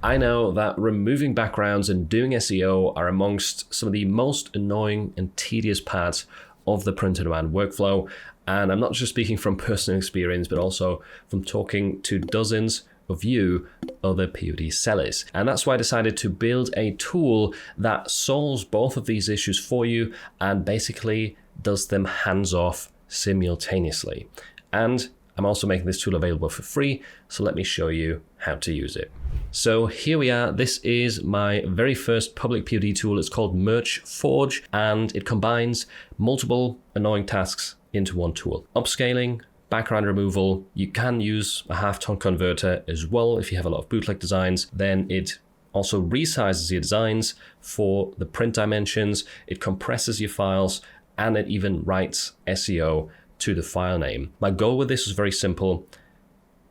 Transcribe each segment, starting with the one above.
I know that removing backgrounds and doing SEO are amongst some of the most annoying and tedious parts of the print-on-demand workflow. And I'm not just speaking from personal experience, but also from talking to dozens of you other POD sellers. And that's why I decided to build a tool that solves both of these issues for you and basically does them hands-off simultaneously. And I'm also making this tool available for free, so let me show you how to use it. So here we are. This is my very first public POD tool. It's called Merch Forge, and it combines multiple annoying tasks into one tool. Upscaling, background removal. You can use a halftone converter as well if you have a lot of bootleg designs. Then it also resizes your designs for the print dimensions. It compresses your files, and it even writes SEO to the file name. My goal with this is very simple.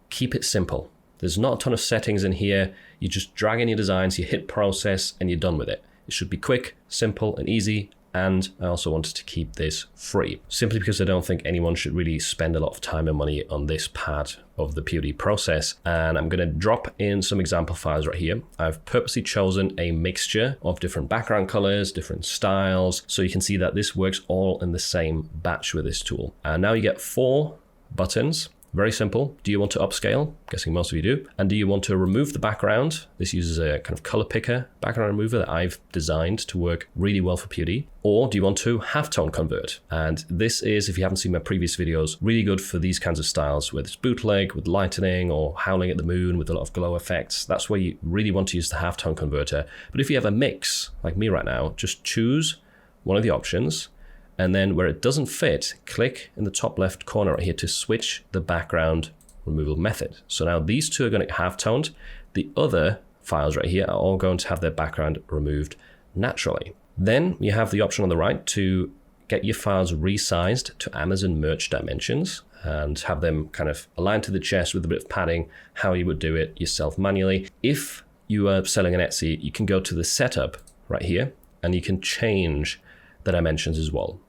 Keep it simple. There's not a ton of settings in here. You just drag in your designs, you hit process, and you're done with it. It should be quick, simple, and easy. And I also wanted to keep this free, simply because I don't think anyone should really spend a lot of time and money on this part of the POD process. And I'm going to drop in some example files right here. I've purposely chosen a mixture of different background colors, different styles, so you can see that this works all in the same batch with this tool. And now you get 4 buttons. Very simple. Do you want to upscale? I'm guessing most of you do. And do you want to remove the background? This uses a kind of color picker background remover that I've designed to work really well for POD. Or do you want to halftone convert? And this is, if you haven't seen my previous videos, really good for these kinds of styles, whether it's bootleg with lightning or howling at the moon with a lot of glow effects. That's where you really want to use the halftone converter. But if you have a mix like me right now, just choose one of the options. And then where it doesn't fit, click in the top left corner right here to switch the background removal method. So now these two are going to get half-toned. The other files right here are all going to have their background removed naturally. Then you have the option on the right to get your files resized to Amazon merch dimensions and have them kind of aligned to the chest with a bit of padding, how you would do it yourself manually. If you are selling an Etsy, you can go to the setup right here and you can change the dimensions as well.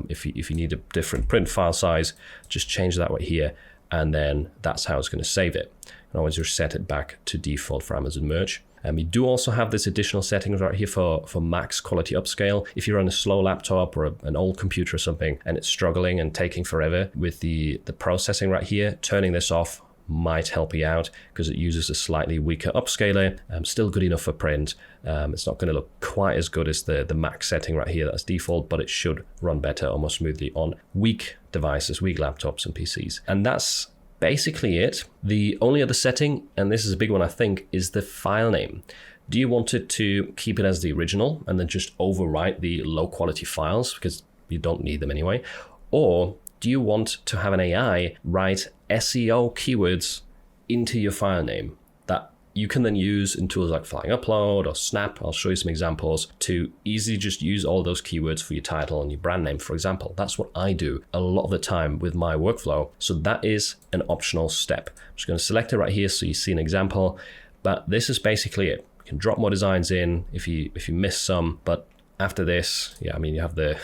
If you need a different print file size, just change that right here, and then that's how it's going to save it. And always just set it back to default for Amazon Merch. You do also have this additional settings right here for max quality upscale. If you're on a slow laptop or an old computer or something, and it's struggling and taking forever with the processing right here, turning this off might help you out because it uses a slightly weaker upscaler. Still good enough for print. It's not going to look quite as good as the max setting right here that's default, but it should run better or more smoothly on weak devices, weak laptops and PCs. And that's basically it. The only other setting, and this is a big one I think, is the file name. Do you want it to keep it as the original and then just overwrite the low quality files because you don't need them anyway? Or do you want to have an AI write SEO keywords into your file name that you can then use in tools like Flying Upload or Snap? I'll show you some examples to easily just use all those keywords for your title and your brand name, for example. That's what I do a lot of the time with my workflow. So that is an optional step. I'm just going to select it right here so you see an example, but this is basically it. You can drop more designs in if you miss some, but after this, yeah, I mean, you have the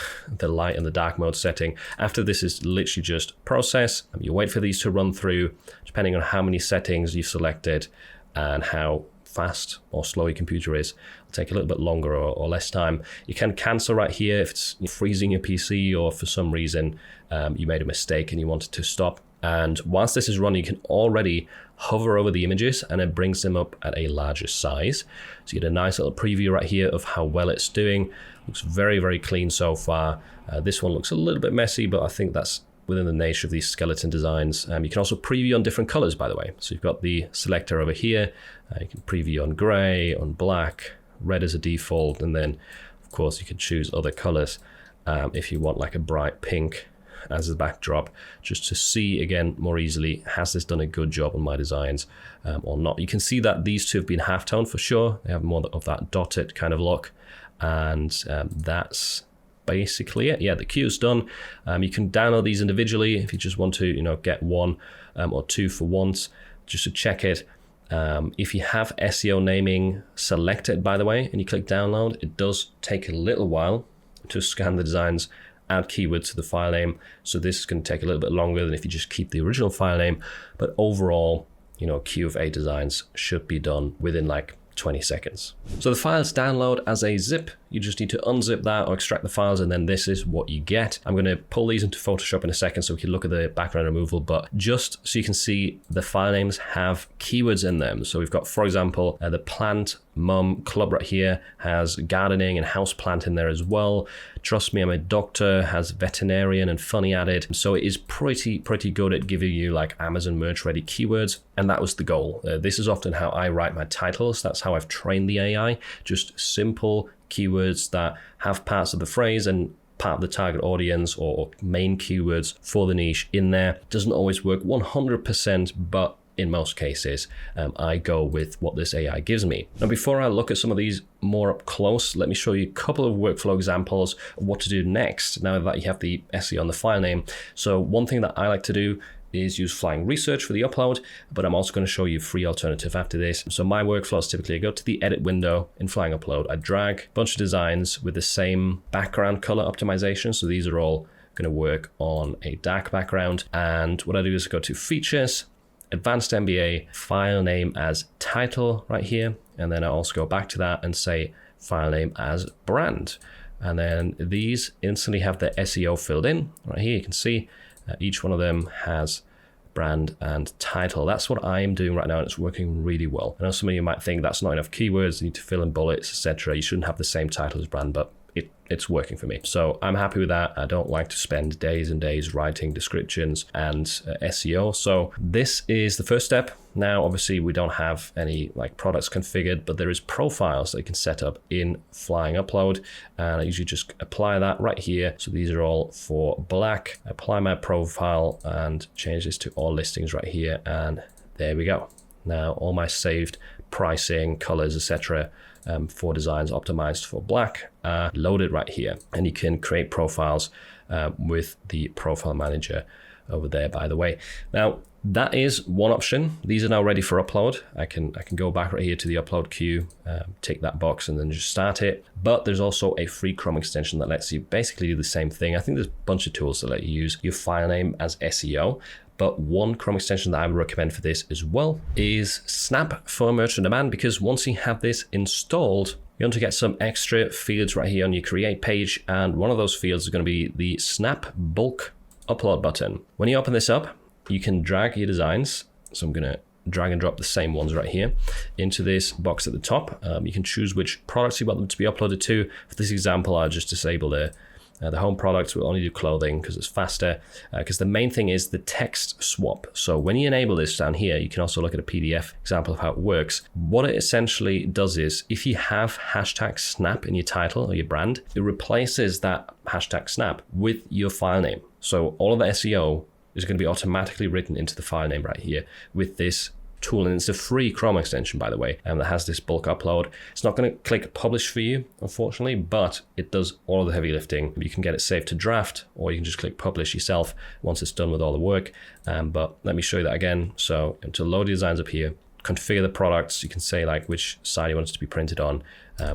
light and the dark mode setting. After this is literally just process. You wait for these to run through, depending on how many settings you've selected and how fast or slow your computer is. It'll take a little bit longer or less time. You can cancel right here if it's freezing your PC or for some reason you made a mistake and you wanted to stop. And once this is running, you can already hover over the images and it brings them up at a larger size. So you get a nice little preview right here of how well it's doing. Looks very, very clean so far. This one looks a little bit messy, but I think that's within the nature of these skeleton designs. You can also preview on different colors, by the way. So you've got the selector over here. You can preview on gray, on black, red as a default, and then of course you can choose other colors if you want like a bright pink as a backdrop, just to see again more easily, has this done a good job on my designs or not. You can see that these two have been half-toned for sure. They have more of that dotted kind of look, and that's basically it. Yeah, the queue's done. You can download these individually if you just want to, get one or two for once, just to check it. If you have SEO naming selected, by the way, and you click download, it does take a little while to scan the designs, add keywords to the file name. So this is going to take a little bit longer than if you just keep the original file name. But overall, Q of A designs should be done within like 20 seconds. So the files download as a zip. You just need to unzip that or extract the files, and then this is what you get. I'm going to pull these into Photoshop in a second so we can look at the background removal, but just so you can see, the file names have keywords in them. So we've got, for example, the plant mum club right here has gardening and house plant in there as well. Trust me, I'm a doctor has veterinarian and funny added. So it is pretty good at giving you like Amazon merch ready keywords. And that was the goal. This is often how I write my titles. That's how I've trained the AI. Just simple keywords that have parts of the phrase and part of the target audience or main keywords for the niche in there. Doesn't always work 100%, but in most cases, I go with what this AI gives me. Now, before I look at some of these more up close, let me show you a couple of workflow examples of what to do next now that you have the SEO on the file name. So one thing that I like to do is use flying research for the upload, but I'm also going to show you a free alternative after this. So my workflow is typically I go to the edit window in flying upload, I drag a bunch of designs with the same background color optimization. So these are all going to work on a dark background. And what I do is go to features, advanced MBA, file name as title right here. And then I also go back to that and say file name as brand. And then these instantly have the SEO filled in right here. You can see each one of them has brand and title. That's what I am doing right now, and it's working really well. I know some of you might think that's not enough keywords, you need to fill in bullets, etc. You shouldn't have the same title as brand, but it's working for me. So I'm happy with that. I don't like to spend days and days writing descriptions and SEO. So this is the first step. Now, obviously, we don't have any like products configured, but there is profiles that you can set up in Flying Upload. And I usually just apply that right here. So these are all for black. I apply my profile and change this to all listings right here. And there we go. Now all my saved pricing, colors, etc. For designs optimized for black are loaded right here. And you can create profiles with the profile manager over there, by the way. Now, that is one option. These are now ready for upload. I can go back right here to the upload queue, tick that box and then just start it. But there's also a free Chrome extension that lets you basically do the same thing. I think there's a bunch of tools that let you use your file name as SEO. But one Chrome extension that I would recommend for this as well is Snap for Merch on Demand, because once you have this installed, you're going to get some extra fields right here on your create page. And one of those fields is going to be the Snap Bulk Upload button. When you open this up, you can drag your designs. So I'm going to drag and drop the same ones right here into this box at the top. You can choose which products you want them to be uploaded to. For this example, I'll just disable the home products. We'll only do clothing because it's faster, because the main thing is the text swap. So when you enable this down here, you can also look at a PDF example of how it works. What it essentially does is if you have hashtag snap in your title or your brand, it replaces that hashtag snap with your file name. So all of the SEO is going to be automatically written into the file name right here with this tool, and it's a free Chrome extension, by the way, that has this bulk upload. It's not going to click publish for you, unfortunately, but it does all of the heavy lifting. You can get it saved to draft, or you can just click publish yourself once it's done with all the work. But let me show you that again. So to load the designs up here, configure the products. You can say like which side you want it to be printed on,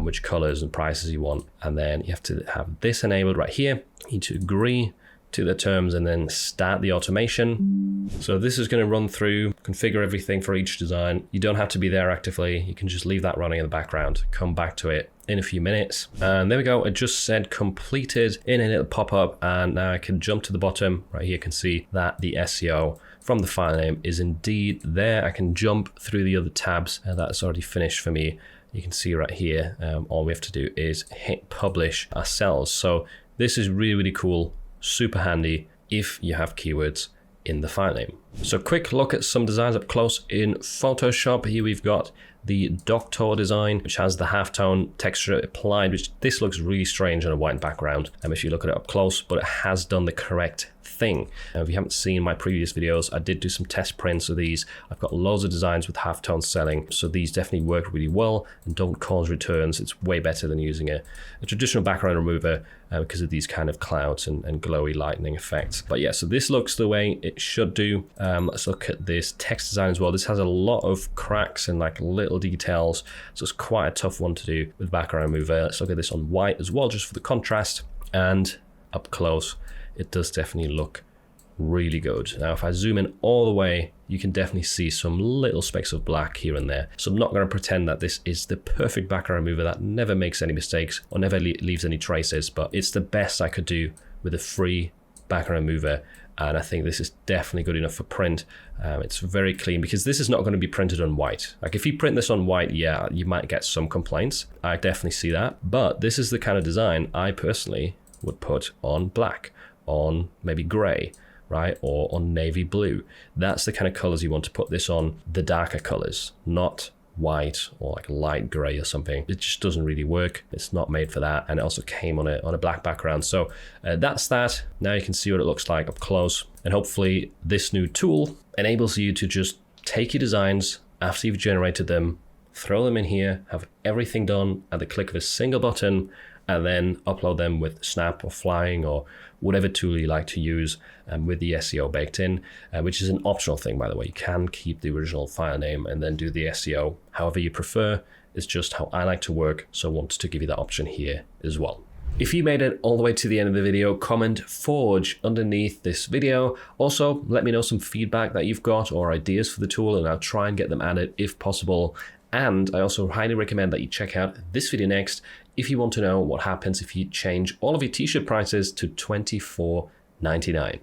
which colors and prices you want, and then you have to have this enabled right here. You need to agree to the terms and then start the automation. So this is going to run through, configure everything for each design. You don't have to be there actively. You can just leave that running in the background, come back to it in a few minutes. And there we go. It just said completed in a little pop-up. And now I can jump to the bottom right here. You can see that the SEO from the file name is indeed there. I can jump through the other tabs, and that's already finished for me. You can see right here, all we have to do is hit publish ourselves. So this is really, really cool. Super handy if you have keywords in the file name. So quick look at some designs up close in Photoshop. Here we've got the Doctor design, which has the halftone texture applied, which this looks really strange on a white background if you look at it up close, but it has done the correct thing. If you haven't seen my previous videos, I did do some test prints of these. I've got loads of designs with halftone selling, so these definitely work really well and don't cause returns. It's way better than using a traditional background remover because of these kind of clouds and glowy lightning effects. But yeah, so this looks the way it should do. Let's look at this text design as well. This has a lot of cracks and like little details, so it's quite a tough one to do with background remover. Let's look at this on white as well, just for the contrast. And up close, it does definitely look really good. Now, if I zoom in all the way, you can definitely see some little specks of black here and there. So I'm not going to pretend that this is the perfect background remover that never makes any mistakes or never leaves any traces, but it's the best I could do with a free background remover. And I think this is definitely good enough for print. It's very clean because this is not going to be printed on white. Like if you print this on white, yeah, you might get some complaints. I definitely see that. But this is the kind of design I personally would put on black, on maybe gray, right? Or on navy blue. That's the kind of colors you want to put this on, the darker colors, not white or like light gray or something. It just doesn't really work. It's not made for that, and it also came on a black background. So that's that. Now you can see what it looks like up close, and hopefully this new tool enables you to just take your designs after you've generated them, throw them in here, have everything done at the click of a single button, and then upload them with Snap or Flying or whatever tool you like to use, with the SEO baked in, which is an optional thing, by the way. You can keep the original file name and then do the SEO however you prefer. It's just how I like to work, so I wanted to give you that option here as well. If you made it all the way to the end of the video, comment Forge underneath this video. Also, let me know some feedback that you've got or ideas for the tool, and I'll try and get them added if possible. And I also highly recommend that you check out this video next if you want to know what happens if you change all of your t-shirt prices to $24.99.